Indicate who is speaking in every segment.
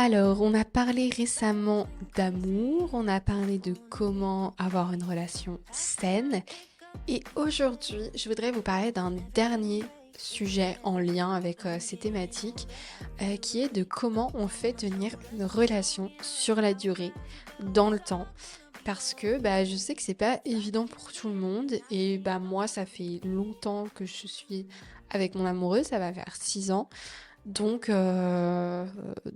Speaker 1: Alors, on a parlé récemment d'amour, on a parlé de comment avoir une relation saine, et aujourd'hui, je voudrais vous parler d'un dernier sujet en lien avec ces thématiques, qui est de comment on fait tenir une relation sur la durée, dans le temps. Parce que je sais que c'est pas évident pour tout le monde, et moi, ça fait longtemps que je suis avec mon amoureux, ça va faire 6 ans. Donc, euh,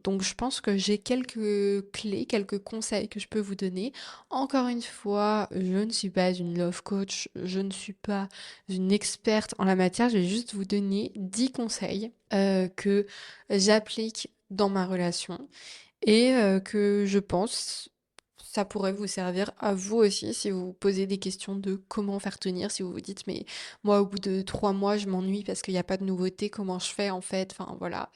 Speaker 1: donc je pense que j'ai quelques clés, quelques conseils que je peux vous donner. Encore une fois, je ne suis pas une love coach, je ne suis pas une experte en la matière, je vais juste vous donner 10 conseils que j'applique dans ma relation et que je pense ça pourrait vous servir à vous aussi si vous vous posez des questions de comment faire tenir, si vous vous dites mais moi au bout de 3 mois je m'ennuie parce qu'il n'y a pas de nouveauté, comment je fais en fait, enfin voilà.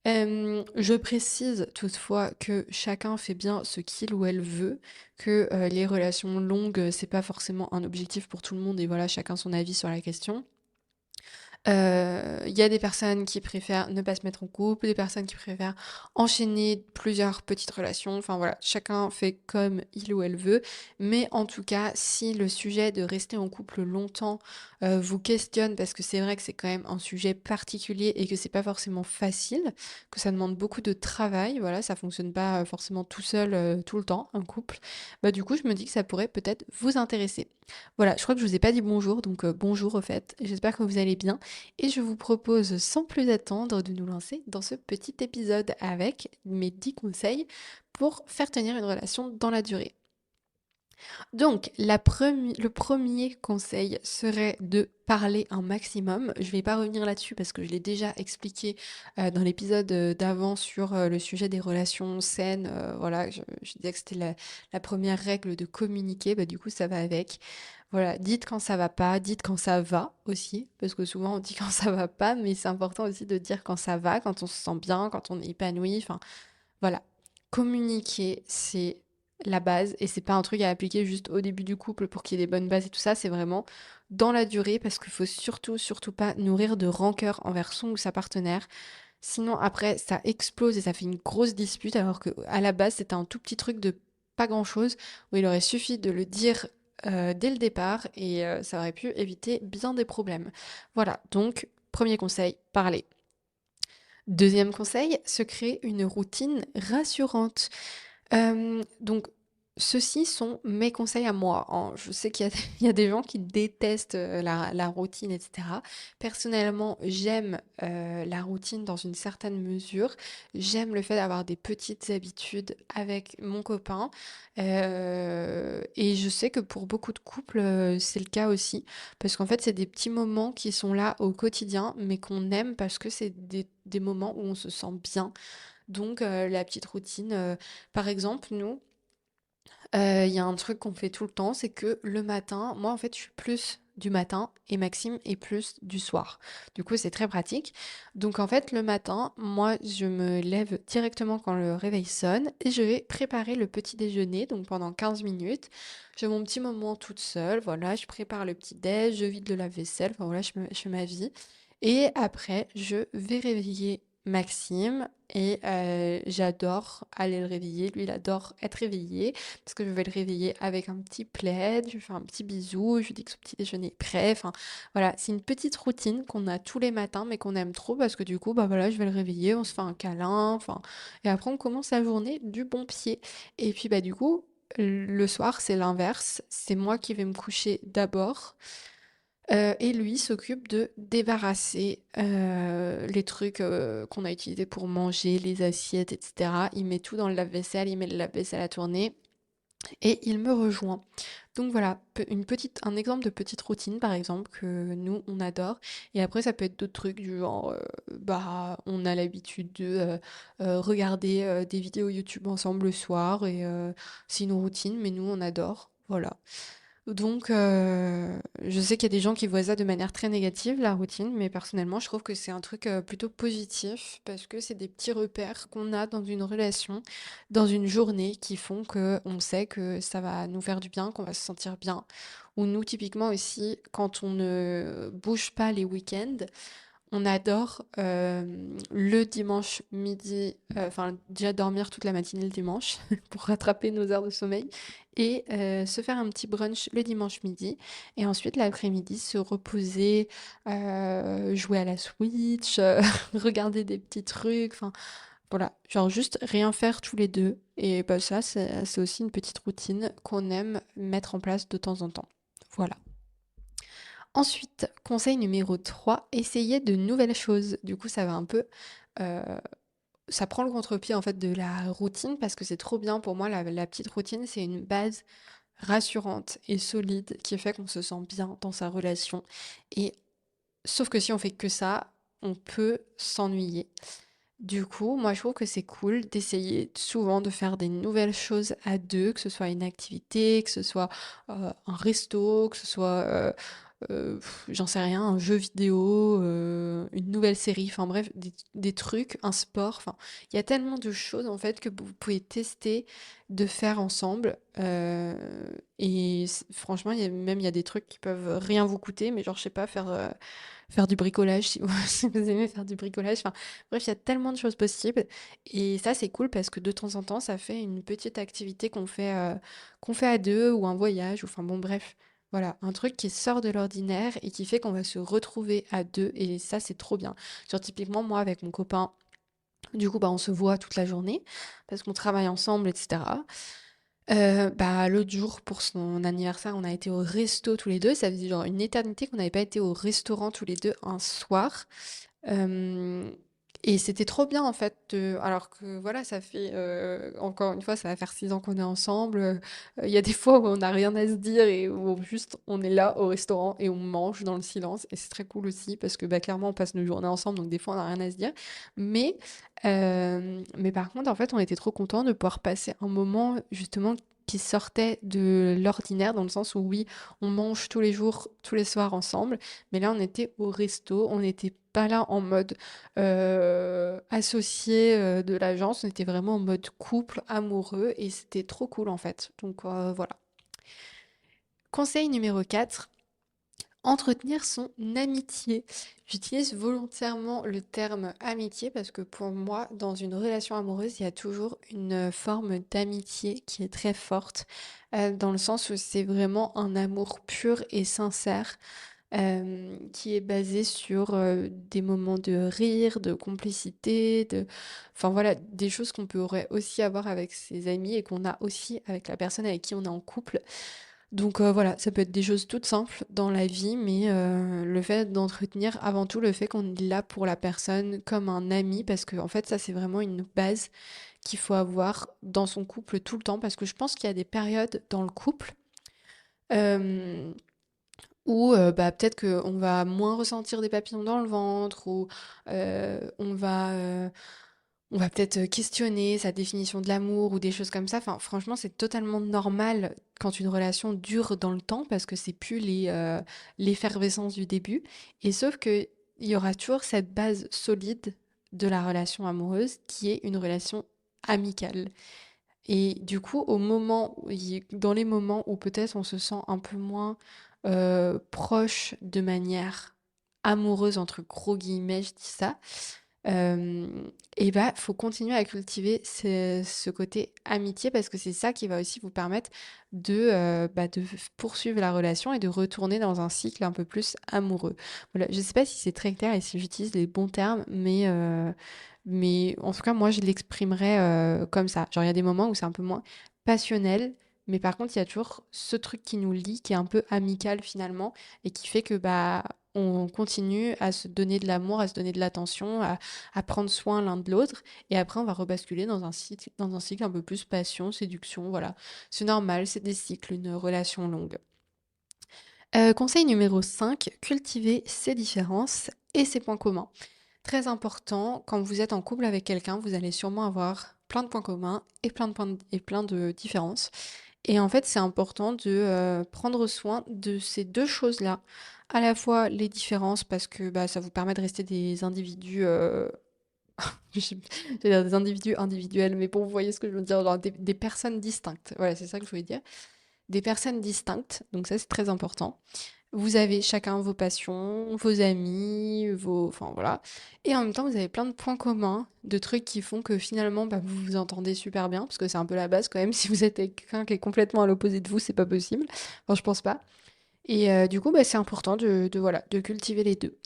Speaker 1: Je précise toutefois que chacun fait bien ce qu'il ou elle veut, que les relations longues c'est pas forcément un objectif pour tout le monde et voilà chacun son avis sur la question. Il y a des personnes qui préfèrent ne pas se mettre en couple, des personnes qui préfèrent enchaîner plusieurs petites relations. Enfin voilà, chacun fait comme il ou elle veut. Mais en tout cas, si le sujet de rester en couple longtemps vous questionne, parce que c'est vrai que c'est quand même un sujet particulier et que c'est pas forcément facile, que ça demande beaucoup de travail, voilà, ça fonctionne pas forcément tout seul tout le temps, un couple, bah du coup je me dis que ça pourrait peut-être vous intéresser. Voilà, je crois que je vous ai pas dit bonjour, donc bonjour au fait, j'espère que vous allez bien. Et je vous propose sans plus attendre de nous lancer dans ce petit épisode avec mes 10 conseils pour faire tenir une relation dans la durée. Donc, le premier conseil serait de parler un maximum. Je ne vais pas revenir là-dessus parce que je l'ai déjà expliqué dans l'épisode d'avant sur le sujet des relations saines. Voilà, je disais que c'était la première règle de communiquer. Bah, du coup, ça va avec. Voilà, dites quand ça va pas, dites quand ça va aussi, parce que souvent on dit quand ça va pas, mais c'est important aussi de dire quand ça va, quand on se sent bien, quand on est épanoui. Enfin, voilà, communiquer, c'est la base et c'est pas un truc à appliquer juste au début du couple pour qu'il y ait des bonnes bases et tout ça, c'est vraiment dans la durée parce qu'il faut surtout pas nourrir de rancœur envers son ou sa partenaire. Sinon après ça explose et ça fait une grosse dispute alors que à la base c'était un tout petit truc de pas grand-chose où il aurait suffi de le dire dès le départ et ça aurait pu éviter bien des problèmes. Voilà, donc premier conseil, parler. Deuxième conseil, se créer une routine rassurante. Donc, ceux-ci sont mes conseils à moi, hein. Je sais qu'il y a, il y a des gens qui détestent la routine, etc. Personnellement, j'aime la routine dans une certaine mesure. J'aime le fait d'avoir des petites habitudes avec mon copain. Et je sais que pour beaucoup de couples, c'est le cas aussi. Parce qu'en fait, c'est des petits moments qui sont là au quotidien, mais qu'on aime parce que c'est des moments où on se sent bien. Donc, la petite routine, par exemple, nous, il y a un truc qu'on fait tout le temps, c'est que le matin, moi en fait, je suis plus du matin et Maxime est plus du soir. Du coup, c'est très pratique. Donc en fait, le matin, moi, je me lève directement quand le réveil sonne et je vais préparer le petit déjeuner. Donc pendant 15 minutes, j'ai mon petit moment toute seule. Voilà, je prépare le petit déj, je vide le lave-vaisselle. Enfin voilà, je fais ma vie. Et après, je vais réveiller Maxime et j'adore aller le réveiller. Lui, il adore être réveillé parce que je vais le réveiller avec un petit plaid, je lui fais un petit bisou, je lui dis que son petit déjeuner est prêt. Enfin, voilà, c'est une petite routine qu'on a tous les matins, mais qu'on aime trop parce que du coup, bah voilà, je vais le réveiller, on se fait un câlin, enfin, et après on commence la journée du bon pied. Et puis bah du coup, le soir, c'est l'inverse, c'est moi qui vais me coucher d'abord. Et lui s'occupe de débarrasser les trucs qu'on a utilisés pour manger, les assiettes, etc. Il met tout dans le lave-vaisselle, il met le lave-vaisselle à tourner et il me rejoint. Donc voilà, un exemple de petite routine par exemple que nous on adore. Et après ça peut être d'autres trucs du genre, on a l'habitude de regarder des vidéos YouTube ensemble le soir et c'est une routine, mais nous on adore. Voilà. Donc, je sais qu'il y a des gens qui voient ça de manière très négative, la routine, mais personnellement, je trouve que c'est un truc plutôt positif parce que c'est des petits repères qu'on a dans une relation, dans une journée qui font que on sait que ça va nous faire du bien, qu'on va se sentir bien. Ou nous, typiquement aussi, quand on ne bouge pas les week-ends, On adore le dimanche midi, enfin déjà dormir toute la matinée le dimanche pour rattraper nos heures de sommeil et se faire un petit brunch le dimanche midi et ensuite l'après-midi se reposer, jouer à la Switch, regarder des petits trucs, enfin voilà, genre juste rien faire tous les deux et bah ça c'est aussi une petite routine qu'on aime mettre en place de temps en temps. Voilà. Ensuite, conseil numéro 3, essayez de nouvelles choses. Du coup, ça va un peu, heu, ça prend le contre-pied en fait de la routine parce que c'est trop bien pour moi la petite routine, c'est une base rassurante et solide qui fait qu'on se sent bien dans sa relation et sauf que si on fait que ça, on peut s'ennuyer. Du coup, moi je trouve que c'est cool d'essayer souvent de faire des nouvelles choses à 2, que ce soit une activité, que ce soit, un resto, que ce soit, j'en sais rien, un jeu vidéo, une nouvelle série, enfin bref, des trucs, un sport, enfin, il y a tellement de choses en fait que vous pouvez tester de faire ensemble. Et franchement, il y a des trucs qui peuvent rien vous coûter, mais genre, je sais pas, faire du bricolage si vous, si vous aimez faire du bricolage. Enfin, bref, il y a tellement de choses possibles. Et ça, c'est cool parce que de temps en temps, ça fait une petite activité qu'on fait à deux ou un voyage. Ou, enfin bon, bref. Voilà, un truc qui sort de l'ordinaire et qui fait qu'on va se retrouver à deux. Et ça, c'est trop bien. Genre, typiquement, moi, avec mon copain, du coup, bah, on se voit toute la journée parce qu'on travaille ensemble, etc. Bah, l'autre jour, pour son anniversaire, on a été au resto tous les deux. Ça faisait genre une éternité qu'on n'avait pas été au restaurant tous les deux un soir. Hem et c'était trop bien en fait alors que voilà, ça fait, encore une fois, ça va faire 6 ans qu'on est ensemble, il y a des fois où on n'a rien à se dire et où juste on est là au restaurant et on mange dans le silence et c'est très cool aussi parce que, bah, clairement on passe nos journées ensemble donc des fois on n'a rien à se dire. Mais, mais par contre en fait, on était trop contents de pouvoir passer un moment justement qui sortait de l'ordinaire dans le sens où oui, on mange tous les jours, tous les soirs ensemble, mais là, on était au resto, on n'était pas là en mode associé de l'agence, on était vraiment en mode couple amoureux et c'était trop cool en fait. Donc voilà. Conseil numéro 4, entretenir son amitié. J'utilise volontairement le terme amitié parce que pour moi, dans une relation amoureuse, il y a toujours une forme d'amitié qui est très forte, dans le sens où c'est vraiment un amour pur et sincère qui est basé sur des moments de rire, de complicité, enfin voilà, des choses qu'on pourrait aussi avoir avec ses amis et qu'on a aussi avec la personne avec qui on est en couple. Donc voilà, ça peut être des choses toutes simples dans la vie, mais le fait d'entretenir avant tout le fait qu'on est là pour la personne comme un ami, parce que en fait ça c'est vraiment une base qu'il faut avoir dans son couple tout le temps, parce que je pense qu'il y a des périodes dans le couple. euh, Ou bah, peut-être qu'on va moins ressentir des papillons dans le ventre ou on va peut-être questionner sa définition de l'amour ou des choses comme ça. Enfin, franchement, c'est totalement normal quand une relation dure dans le temps parce que c'est plus l'effervescence du début. Et sauf que il y aura toujours cette base solide de la relation amoureuse qui est une relation amicale. Et du coup, dans les moments où peut-être on se sent un peu moins proche de manière amoureuse, entre gros guillemets, je dis ça, euh, et bah, faut continuer à cultiver ce côté amitié parce que c'est ça qui va aussi vous permettre de poursuivre la relation et de retourner dans un cycle un peu plus amoureux. Voilà, je sais pas si c'est très clair et si j'utilise les bons termes, mais en tout cas, moi, je l'exprimerais comme ça. Genre, il y a des moments où c'est un peu moins passionnel, mais par contre, il y a toujours ce truc qui nous lie, qui est un peu amical finalement, et qui fait que bah on continue à se donner de l'amour, à se donner de l'attention, à prendre soin l'un de l'autre, et après on va rebasculer dans un cycle un peu plus passion, séduction, voilà. C'est normal, c'est des cycles, une relation longue. Conseil numéro 5, cultiver ses différences et ses points communs. Très important, quand vous êtes en couple avec quelqu'un, vous allez sûrement avoir plein de points communs et plein de différences. Et en fait, c'est important de prendre soin de ces deux choses-là. À la fois les différences, parce que bah, ça vous permet de rester des individus, j'allais dire des individus individuels, mais bon, vous voyez ce que je veux dire, genre des personnes distinctes. Voilà, c'est ça que je voulais dire. Des personnes distinctes, donc ça c'est très important. Vous avez chacun vos passions, vos amis, vos enfin voilà et en même temps, vous avez plein de points communs, de trucs qui font que finalement, bah, vous vous entendez super bien parce que c'est un peu la base quand même. Si vous êtes avec quelqu'un qui est complètement à l'opposé de vous, c'est pas possible. Enfin, je pense pas et du coup, bah, c'est important de voilà, de cultiver les 2.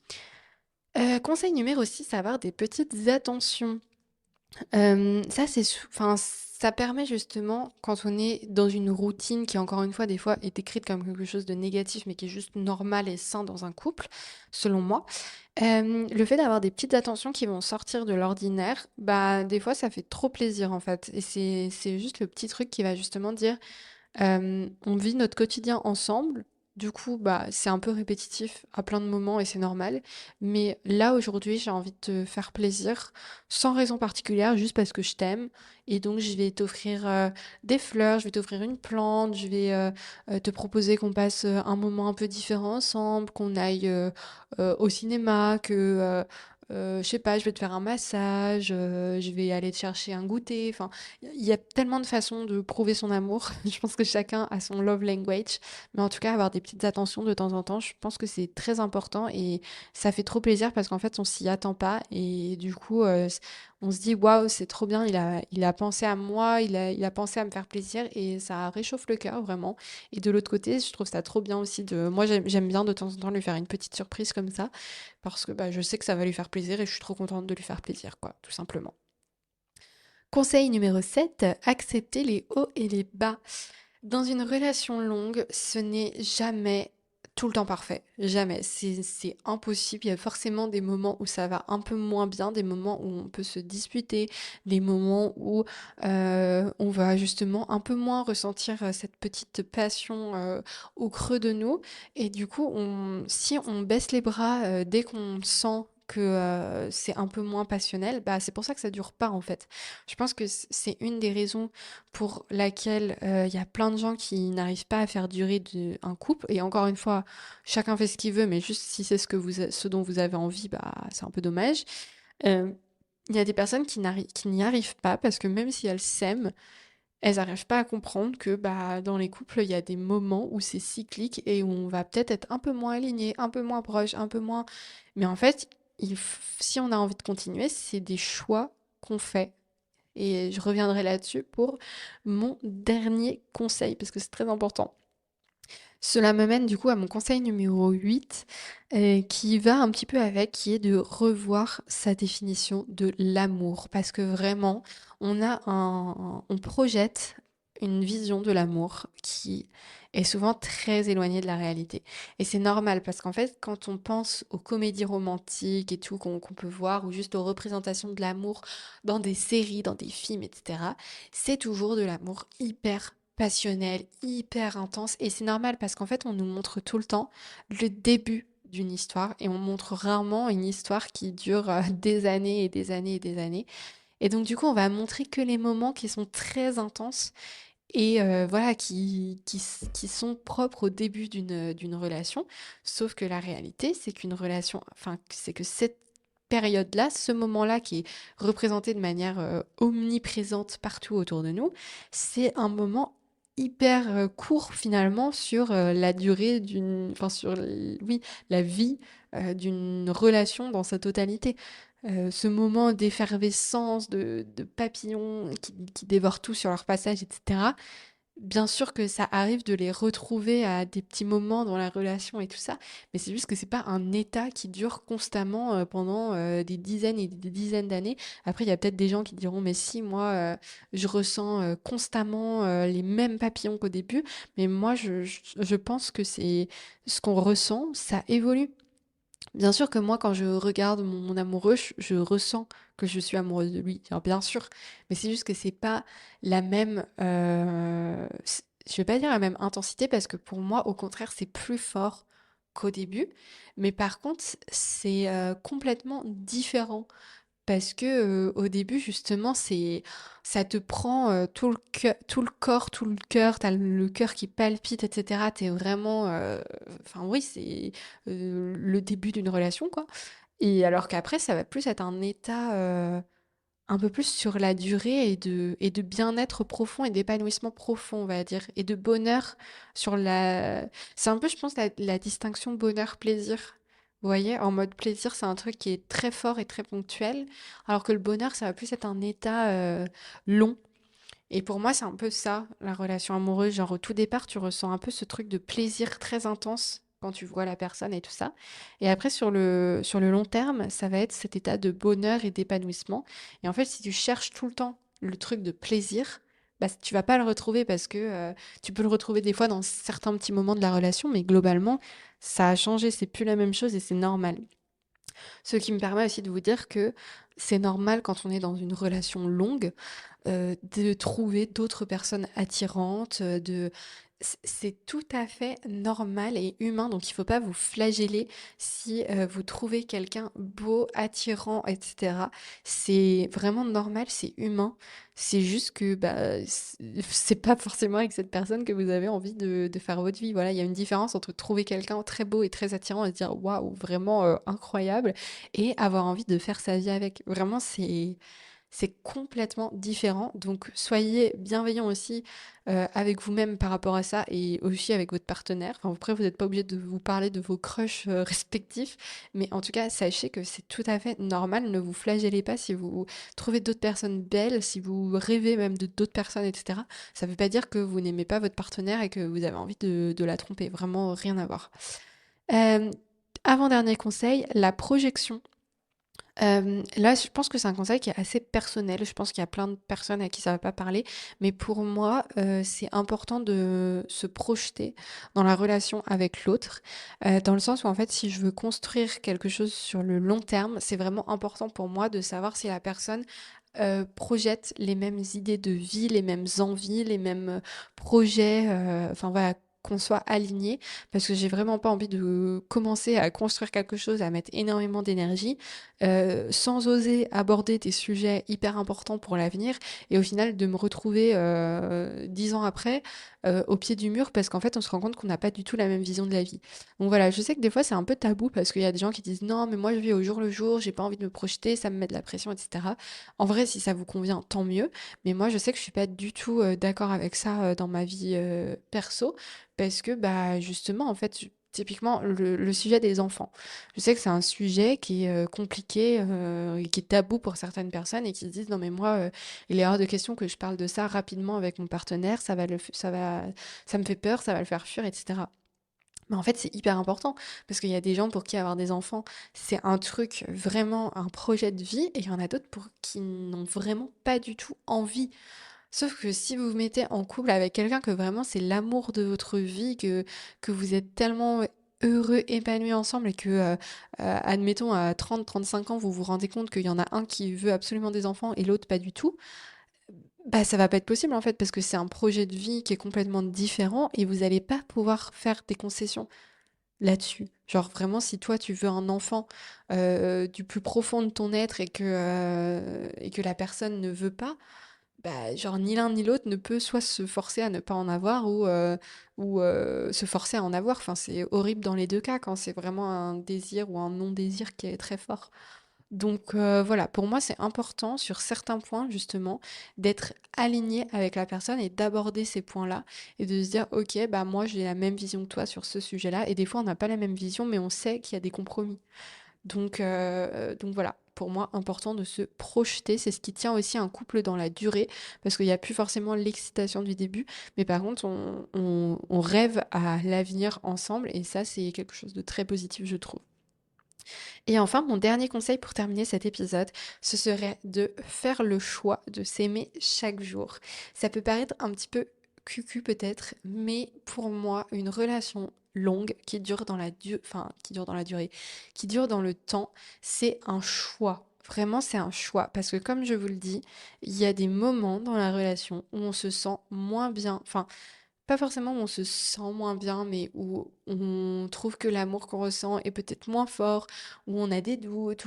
Speaker 1: Conseil numéro 6, avoir des petites attentions. Ça, enfin, ça permet justement, quand on est dans une routine qui, encore une fois, des fois, est décrite comme quelque chose de négatif, mais qui est juste normal et sain dans un couple, selon moi. Le fait d'avoir des petites attentions qui vont sortir de l'ordinaire, bah, des fois, ça fait trop plaisir, en fait. Et c'est juste le petit truc qui va justement dire, on vit notre quotidien ensemble. Du coup, bah, c'est un peu répétitif à plein de moments et c'est normal. Mais là, aujourd'hui, j'ai envie de te faire plaisir sans raison particulière, juste parce que je t'aime. Et donc, je vais t'offrir des fleurs, je vais t'offrir une plante, je vais te proposer qu'on passe un moment un peu différent ensemble, qu'on aille au cinéma, je sais pas, je vais te faire un massage, je vais aller te chercher un goûter. Enfin, il y a tellement de façons de prouver son amour. Je pense que chacun a son love language. Mais en tout cas, avoir des petites attentions de temps en temps, je pense que c'est très important et ça fait trop plaisir parce qu'en fait, on s'y attend pas. Et du coup, on se dit, waouh, c'est trop bien, il a pensé à moi, il a pensé à me faire plaisir et ça réchauffe le cœur vraiment. Et de l'autre côté, je trouve ça trop bien aussi de. Moi, j'aime bien de temps en temps lui faire une petite surprise comme ça parce que bah, je sais que ça va lui faire plaisir et je suis trop contente de lui faire plaisir, quoi, tout simplement. Conseil numéro 7, accepter les hauts et les bas. Dans une relation longue, ce n'est jamais tout le temps parfait. Jamais. C'est impossible. Il y a forcément des moments où ça va un peu moins bien, des moments où on peut se disputer, des moments où on va justement un peu moins ressentir cette petite passion au creux de nous. Et du coup, si on baisse les bras dès qu'on sent que c'est un peu moins passionnel, bah c'est pour ça que ça dure pas en fait. Je pense que c'est une des raisons pour laquelle il y a plein de gens qui n'arrivent pas à faire durer un couple. Et encore une fois, chacun fait ce qu'il veut, mais juste si c'est ce dont vous avez envie, bah c'est un peu dommage. Euh, il y a des personnes qui n'y arrivent pas parce que même si elles s'aiment, elles n'arrivent pas à comprendre que bah, dans les couples, il y a des moments où c'est cyclique et où on va peut-être être un peu moins aligné, un peu moins proche, un peu moins. Mais en fait, si on a envie de continuer, c'est des choix qu'on fait. Et je reviendrai là-dessus pour mon dernier conseil, parce que c'est très important. Cela me mène du coup à mon conseil numéro 8, qui va un petit peu avec, qui est de revoir sa définition de l'amour. Parce que vraiment, on projette une vision de l'amour qui est souvent très éloignée de la réalité. Et c'est normal parce qu'en fait, quand on pense aux comédies romantiques et tout qu'on peut voir, ou juste aux représentations de l'amour dans des séries, dans des films, etc., c'est toujours de l'amour hyper passionnel, hyper intense. Et c'est normal parce qu'en fait, on nous montre tout le temps le début d'une histoire et on montre rarement une histoire qui dure des années et des années et des années. Et donc, du coup, on va montrer que les moments qui sont très intenses et voilà, qui sont propres au début d'une relation. Sauf que la réalité, c'est qu'une relation, enfin, c'est que cette période-là, ce moment-là qui est représenté de manière omniprésente partout autour de nous, c'est un moment hyper court finalement sur la durée enfin oui, la vie d'une relation dans sa totalité. Ce moment d'effervescence, de papillons qui dévorent tout sur leur passage, etc. Bien sûr que ça arrive de les retrouver à des petits moments dans la relation et tout ça, mais c'est juste que c'est pas un état qui dure constamment pendant des dizaines et des dizaines d'années. Après, il y a peut-être des gens qui diront, mais si, moi, je ressens constamment les mêmes papillons qu'au début, mais moi, je pense que c'est ce qu'on ressent, ça évolue. Bien sûr que moi, quand je regarde mon amoureux, je ressens que je suis amoureuse de lui, alors bien sûr, mais c'est juste que c'est pas la même, je vais pas dire la même intensité parce que pour moi, au contraire, c'est plus fort qu'au début, mais par contre, c'est complètement différent parce que au début, justement, ça te prend tout le corps, tout le cœur, t'as le cœur qui palpite, etc. T'es vraiment, enfin oui, c'est le début d'une relation, quoi. Et alors qu'après, ça va plus être un état Un peu plus sur la durée et de bien-être profond et d'épanouissement profond, on va dire, et de bonheur sur la... C'est un peu, je pense, la distinction bonheur-plaisir. Vous voyez, en mode plaisir, c'est un truc qui est très fort et très ponctuel, alors que le bonheur, ça va plus être un état long. Et pour moi, c'est un peu ça, la relation amoureuse. Genre, au tout départ, tu ressens un peu ce truc de plaisir très intense quand tu vois la personne et tout ça. Et après, sur le long terme, ça va être cet état de bonheur et d'épanouissement. Et en fait, si tu cherches tout le temps le truc de plaisir, bah, tu vas pas le retrouver parce que tu peux le retrouver des fois dans certains petits moments de la relation, mais globalement, ça a changé, c'est plus la même chose et c'est normal. Ce qui me permet aussi de vous dire que c'est normal quand on est dans une relation longue de trouver d'autres personnes attirantes, c'est tout à fait normal et humain, donc il faut pas vous flageller si vous trouvez quelqu'un beau, attirant, etc. C'est vraiment normal, c'est humain. C'est juste que bah, c'est pas forcément avec cette personne que vous avez envie de faire votre vie. Voilà, il y a une différence entre trouver quelqu'un très beau et très attirant et se dire waouh, vraiment incroyable, et avoir envie de faire sa vie avec. Vraiment, c'est complètement différent. Donc, soyez bienveillants aussi avec vous-même par rapport à ça et aussi avec votre partenaire. Enfin, après, vous n'êtes pas obligé de vous parler de vos crushs respectifs, mais en tout cas, sachez que c'est tout à fait normal. Ne vous flagellez pas si vous trouvez d'autres personnes belles, si vous rêvez même de d'autres personnes, etc. Ça ne veut pas dire que vous n'aimez pas votre partenaire et que vous avez envie de la tromper. Vraiment, rien à voir. Euh, Avant-dernier conseil, la projection. Là, je pense que c'est un conseil qui est assez personnel. Je pense qu'il y a plein de personnes à qui ça va pas parler, mais pour moi, c'est important de se projeter dans la relation avec l'autre, dans le sens où, en fait, si je veux construire quelque chose sur le long terme, c'est vraiment important pour moi de savoir si la personne, projette les mêmes idées de vie, les mêmes envies, les mêmes, projets, enfin voilà, qu'on soit alignés, parce que j'ai vraiment pas envie de commencer à construire quelque chose, à mettre énormément d'énergie, sans oser aborder des sujets hyper importants pour l'avenir et au final de me retrouver 10 ans après au pied du mur parce qu'en fait on se rend compte qu'on n'a pas du tout la même vision de la vie. Donc voilà, je sais que des fois c'est un peu tabou parce qu'il y a des gens qui disent non mais moi je vis au jour le jour, j'ai pas envie de me projeter, ça me met de la pression, etc. En vrai si ça vous convient tant mieux, mais moi je sais que je suis pas du tout d'accord avec ça dans ma vie perso parce que bah justement en fait typiquement le sujet des enfants. Je sais que c'est un sujet qui est compliqué et qui est tabou pour certaines personnes et qui se disent non mais moi il est hors de question que je parle de ça rapidement avec mon partenaire, ça me fait peur, ça va le faire fuir, etc. Mais en fait, c'est hyper important parce qu'il y a des gens pour qui avoir des enfants, c'est un truc vraiment un projet de vie et il y en a d'autres pour qui n'ont vraiment pas du tout envie. Sauf que si vous vous mettez en couple avec quelqu'un que vraiment c'est l'amour de votre vie, que vous êtes tellement heureux, épanouis ensemble et que, admettons, à 30-35 ans, vous vous rendez compte qu'il y en a un qui veut absolument des enfants et l'autre pas du tout, bah ça va pas être possible en fait parce que c'est un projet de vie qui est complètement différent et vous allez pas pouvoir faire des concessions là-dessus. Genre vraiment, si toi tu veux un enfant du plus profond de ton être et que la personne ne veut pas, bah, genre ni l'un ni l'autre ne peut soit se forcer à ne pas en avoir ou se forcer à en avoir. Enfin, c'est horrible dans les deux cas quand c'est vraiment un désir ou un non-désir qui est très fort. Donc voilà, pour moi c'est important sur certains points justement d'être aligné avec la personne et d'aborder ces points-là et de se dire ok bah moi j'ai la même vision que toi sur ce sujet-là et des fois on n'a pas la même vision mais on sait qu'il y a des compromis. Donc voilà, pour moi, important de se projeter. C'est ce qui tient aussi un couple dans la durée, parce qu'il n'y a plus forcément l'excitation du début, mais par contre, on rêve à l'avenir ensemble, et ça, c'est quelque chose de très positif, je trouve. Et enfin, mon dernier conseil pour terminer cet épisode, ce serait de faire le choix de s'aimer chaque jour. Ça peut paraître un petit peu cucu peut-être, mais pour moi, une relation longue qui dure dans enfin, qui dure dans la durée, qui dure dans le temps, c'est un choix. Vraiment, c'est un choix. Parce que comme je vous le dis, il y a des moments dans la relation où on se sent moins bien. Enfin, pas forcément où on se sent moins bien, mais où on trouve que l'amour qu'on ressent est peut-être moins fort, où on a des doutes,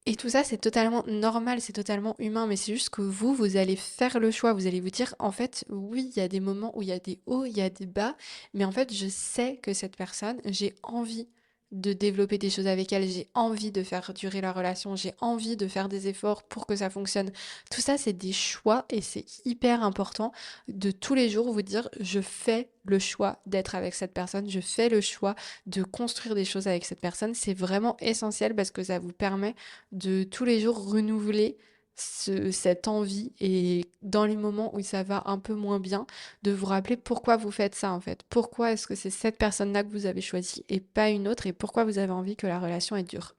Speaker 1: et tout ça, c'est totalement normal, c'est totalement humain, mais c'est juste que vous allez faire le choix, vous allez vous dire, en fait, oui, il y a des moments où il y a des hauts, il y a des bas, mais en fait, je sais que cette personne, j'ai envie de développer des choses avec elle, j'ai envie de faire durer la relation, j'ai envie de faire des efforts pour que ça fonctionne. Tout ça, c'est des choix et c'est hyper important de tous les jours vous dire je fais le choix d'être avec cette personne, je fais le choix de construire des choses avec cette personne. C'est vraiment essentiel parce que ça vous permet de tous les jours renouveler cette envie et dans les moments où ça va un peu moins bien, de vous rappeler pourquoi vous faites ça en fait. Pourquoi est-ce que c'est cette personne-là que vous avez choisie et pas une autre et pourquoi vous avez envie que la relation est dure.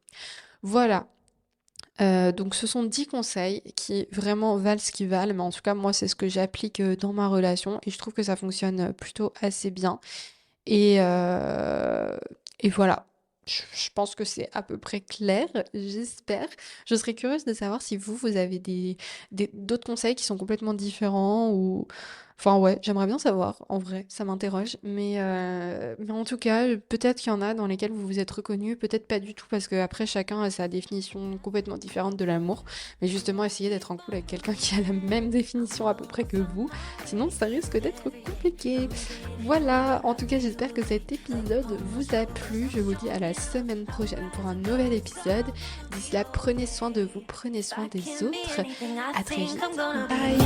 Speaker 1: Voilà. Donc ce sont 10 conseils qui vraiment valent ce qu'ils valent, mais en tout cas moi c'est ce que j'applique dans ma relation et je trouve que ça fonctionne plutôt assez bien. Et, euh, et voilà. Je pense que c'est à peu près clair, j'espère. Je serais curieuse de savoir si vous avez d'autres conseils qui sont complètement différents ou... Enfin ouais, j'aimerais bien savoir, en vrai, ça m'interroge. Mais en tout cas, peut-être qu'il y en a dans lesquels vous vous êtes reconnus, peut-être pas du tout, parce que après chacun a sa définition complètement différente de l'amour. Mais justement, essayez d'être en couple avec quelqu'un qui a la même définition à peu près que vous, sinon ça risque d'être compliqué. Voilà, en tout cas j'espère que cet épisode vous a plu. Je vous dis à la semaine prochaine pour un nouvel épisode. D'ici là, prenez soin de vous, prenez soin des autres. À très vite. Bye.